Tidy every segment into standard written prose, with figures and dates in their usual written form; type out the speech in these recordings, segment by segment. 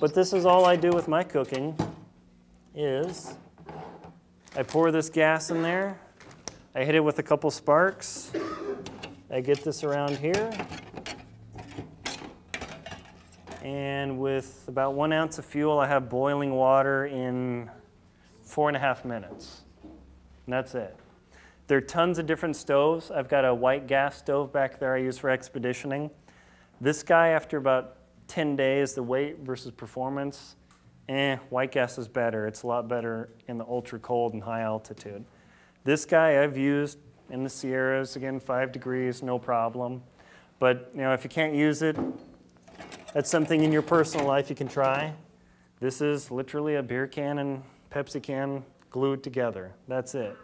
But this is all I do with my cooking is I pour this gas in there. I hit it with a couple sparks. I get this around here. And with about 1 ounce of fuel, I have boiling water in 4.5 minutes. And that's it. There are tons of different stoves. I've got a white gas stove back there I use for expeditioning. This guy, after about 10 days, the weight versus performance, white gas is better. It's a lot better in the ultra cold and high altitude. This guy I've used in the Sierras, again, 5 degrees, no problem. But if you can't use it, that's something in your personal life you can try. This is literally a beer can and Pepsi can glued together. That's it.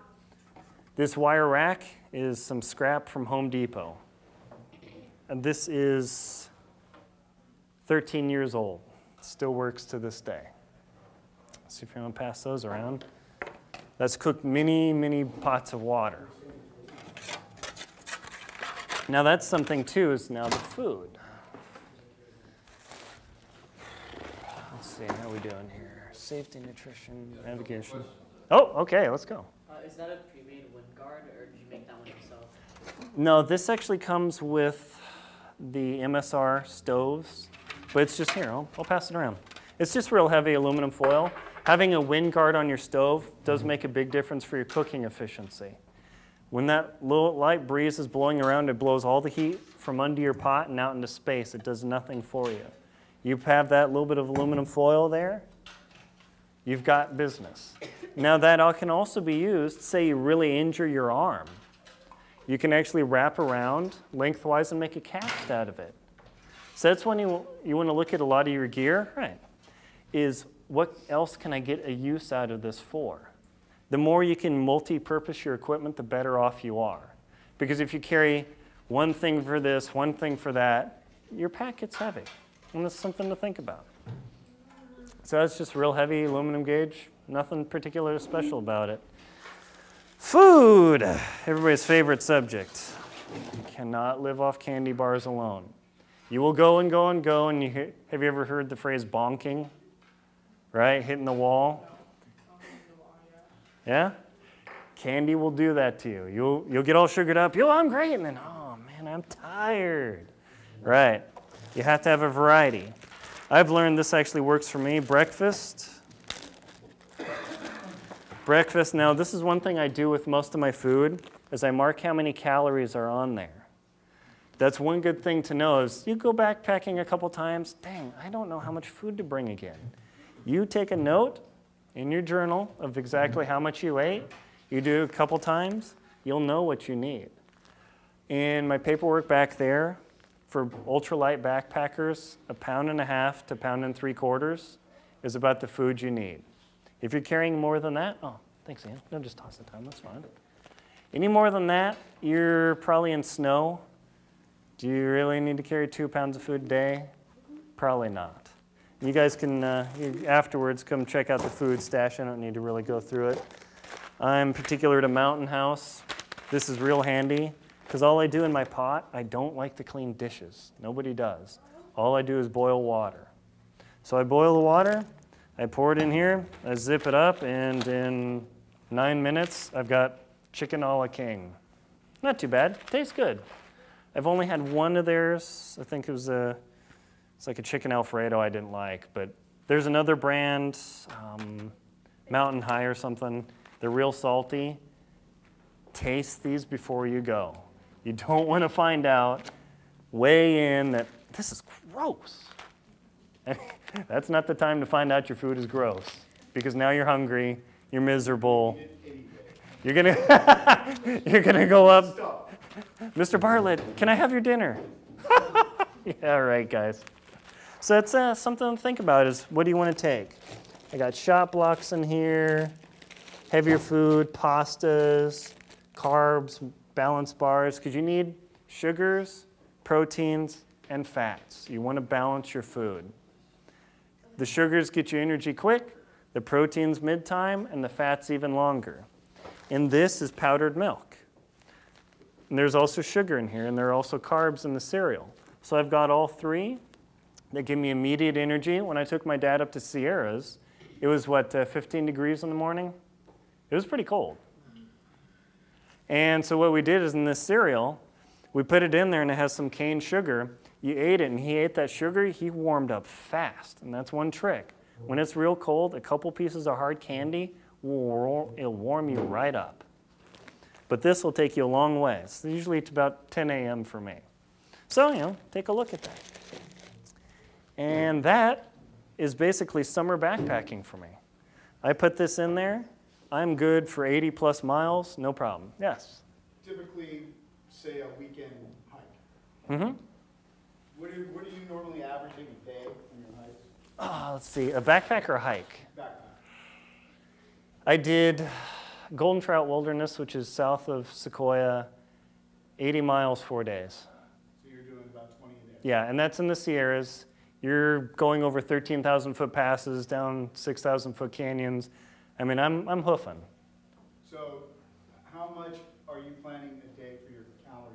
This wire rack is some scrap from Home Depot. And this is 13 years old. Still works to this day. See if you want to pass those around. That's cooked many, many pots of water. Now that's something too, is now the food. Let's see, how are we doing here? Safety, nutrition, navigation. Oh, okay, let's go. Is that a pre-made wind guard, or did you make that one yourself? No, this actually comes with the MSR stoves, but it's just here, I'll pass it around. It's just real heavy aluminum foil. Having a wind guard on your stove does make a big difference for your cooking efficiency. When that little light breeze is blowing around, it blows all the heat from under your pot and out into space. It does nothing for you. You have that little bit of aluminum foil there, you've got business. Now that can also be used, say you really injure your arm. You can actually wrap around lengthwise and make a cast out of it. So that's when you want to look at a lot of your gear, right? Is what else can I get a use out of this for? The more you can multi-purpose your equipment, the better off you are. Because if you carry one thing for this, one thing for that, your pack gets heavy. And that's something to think about. So that's just real heavy aluminum gauge. Nothing particularly special about it. Food, everybody's favorite subject. You cannot live off candy bars alone. You will go and go and go, and have you ever heard the phrase bonking? Right, hitting the wall? Yeah? Candy will do that to you. You'll get all sugared up. I'm great, and then, oh man, I'm tired. Right, you have to have a variety. I've learned this actually works for me. Breakfast, now this is one thing I do with most of my food, is I mark how many calories are on there. That's one good thing to know is you go backpacking a couple times, dang, I don't know how much food to bring again. You take a note in your journal of exactly how much you ate. You do it a couple times, you'll know what you need. In my paperwork back there, for ultralight backpackers, 1.5 pounds to 1.75 pounds is about the food you need. If you're carrying more than that, oh, thanks, Ian. No, just toss the time, that's fine. Any more than that, you're probably in snow. Do you really need to carry 2 pounds of food a day? Probably not. You guys can, afterwards, come check out the food stash. I don't need to really go through it. I'm particular to Mountain House. This is real handy, because all I do in my pot, I don't like to clean dishes. Nobody does. All I do is boil water. So I boil the water, I pour it in here, I zip it up, and in 9 minutes, I've got chicken a la king. Not too bad, tastes good. I've only had one of theirs. I think it's like a chicken Alfredo I didn't like, but there's another brand, Mountain High or something. They're real salty. Taste these before you go. You don't want to find out way in that this is gross. That's not the time to find out your food is gross, because now you're hungry, you're miserable. You're gonna go up. Mr. Bartlett, can I have your dinner? Yeah, all right, guys. So that's something to think about is what do you want to take? I got shot blocks in here, heavier food, pastas, carbs, balanced bars, because you need sugars, proteins, and fats. You want to balance your food. The sugars get you energy quick, the proteins mid-time, and the fats even longer. And this is powdered milk. And there's also sugar in here, and there are also carbs in the cereal. So I've got all three. that give me immediate energy. When I took my dad up to Sierras, it was, 15 degrees in the morning? It was pretty cold. And so what we did is in this cereal, we put it in there and it has some cane sugar. You ate it and he ate that sugar, he warmed up fast. And that's one trick. When it's real cold, a couple pieces of hard candy, it'll warm you right up. But this will take you a long way. It's usually it's about 10 a.m. for me. So, take a look at that. And that is basically summer backpacking for me. I put this in there. I'm good for 80 plus miles, no problem. Yes? Typically, say a weekend hike. Mm-hmm. What are you normally averaging a day on your hikes? Let's see, a backpack or a hike? Backpack. I did Golden Trout Wilderness, which is south of Sequoia, 80 miles, 4 days. So you're doing about 20 a day? Yeah, and that's in the Sierras. You're going over 13,000 foot passes, down 6,000 foot canyons. I mean, I'm hoofing. So how much are you planning a day for your calorie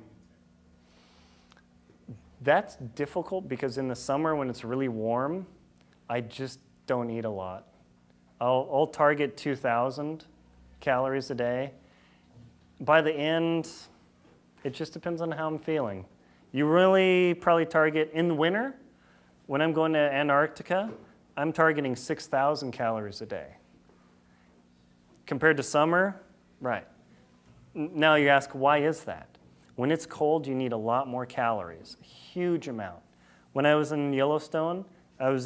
intake? That's difficult because in the summer when it's really warm, I just don't eat a lot. I'll target 2,000 calories a day. By the end, it just depends on how I'm feeling. You really probably target in the winter. When I'm going to Antarctica, I'm targeting 6,000 calories a day. Compared to summer, right. Now you ask, why is that? When it's cold, you need a lot more calories, a huge amount. When I was in Yellowstone, I was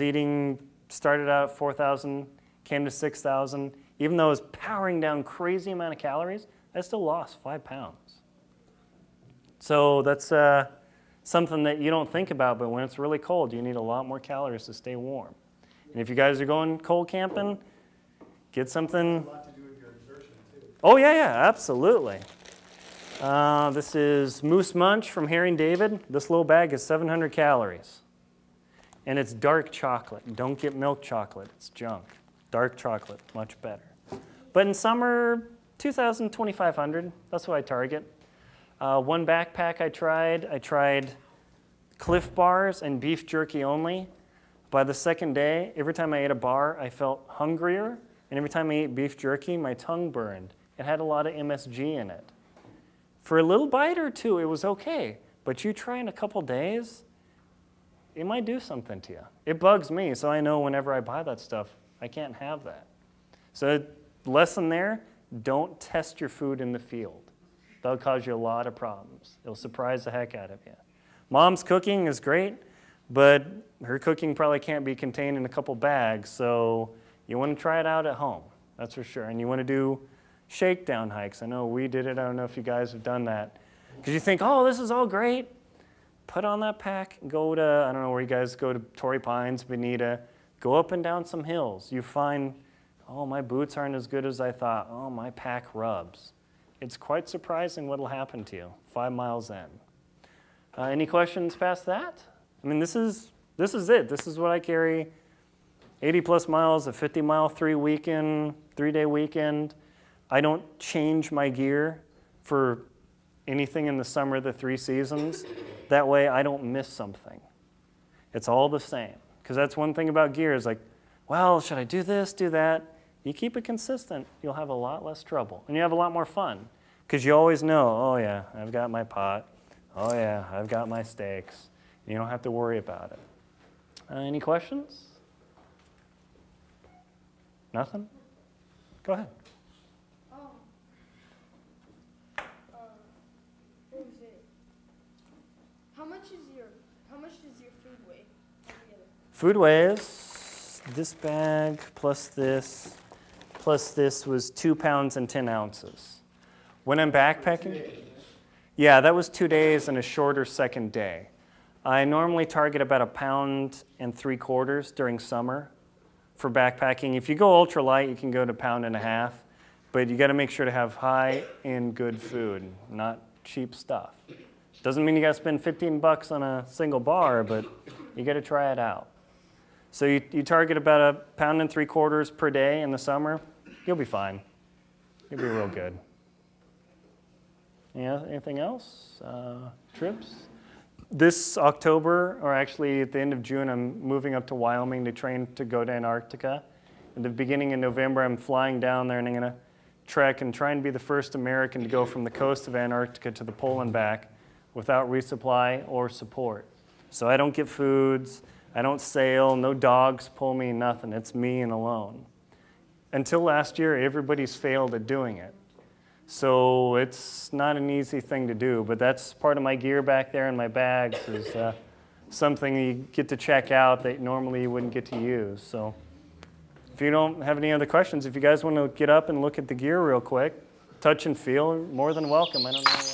started out at 4,000, came to 6,000. Even though I was powering down crazy amount of calories, I still lost 5 pounds. So that's something that you don't think about, but when it's really cold, you need a lot more calories to stay warm. And if you guys are going cold camping, get something. A lot to do with your exertion, too. Oh, yeah, absolutely. This is Moose Munch from Herring David. This little bag is 700 calories. And it's dark chocolate. Don't get milk chocolate. It's junk. Dark chocolate, much better. But in summer, 2,000, 2,500. That's what I target. One backpack I tried Cliff Bars and beef jerky only. By the second day, every time I ate a bar, I felt hungrier. And every time I ate beef jerky, my tongue burned. It had a lot of MSG in it. For a little bite or two, it was okay. But you try in a couple days, it might do something to you. It bugs me, so I know whenever I buy that stuff, I can't have that. So lesson there, don't test your food in the field. That'll cause you a lot of problems. It'll surprise the heck out of you. Mom's cooking is great, but her cooking probably can't be contained in a couple bags, so you want to try it out at home, that's for sure. And you want to do shakedown hikes. I know we did it. I don't know if you guys have done that. Because you think, oh, this is all great. Put on that pack, go to, I don't know where you guys go to, Torrey Pines, Bonita. Go up and down some hills. You find, oh, my boots aren't as good as I thought. Oh, my pack rubs. It's quite surprising what will happen to you 5 miles in. Any questions past that? I mean, this is it. This is what I carry. 80 plus miles, a 50-mile 3-day weekend. I don't change my gear for anything in the summer, the 3 seasons. That way I don't miss something. It's all the same. Because that's one thing about gear is like, well, should I do this, do that? You keep it consistent, you'll have a lot less trouble. And you have a lot more fun. Because you always know, oh yeah, I've got my pot. Oh yeah, I've got my steaks. You don't have to worry about it. Any questions? Nothing? Go ahead. What was it? How much does your food weigh altogether? Food weighs, this bag plus this was 2 pounds and 10 ounces. When I'm backpacking, yeah, that was 2 days and a shorter second day. I normally target about 1.75 pounds during summer for backpacking. If you go ultralight, you can go to 1.5 pounds, but you got to make sure to have high and good food, not cheap stuff. Doesn't mean you got to spend 15 bucks on a single bar, but you got to try it out. So you target about 1.75 pounds per day in the summer, you'll be fine. You'll be real good. Yeah, anything else? Trips? this October, or actually at the end of June, I'm moving up to Wyoming to train to go to Antarctica. At the beginning of November, I'm flying down there and I'm going to trek and try and be the first American to go from the coast of Antarctica to the pole and back without resupply or support. So I don't get foods, I don't sail, no dogs pull me, nothing. It's me and alone. Until last year, everybody's failed at doing it. So it's not an easy thing to do, but that's part of my gear back there in my bags is something you get to check out that normally you wouldn't get to use. So if you don't have any other questions, if you guys want to get up and look at the gear real quick, touch and feel, more than welcome. I don't know.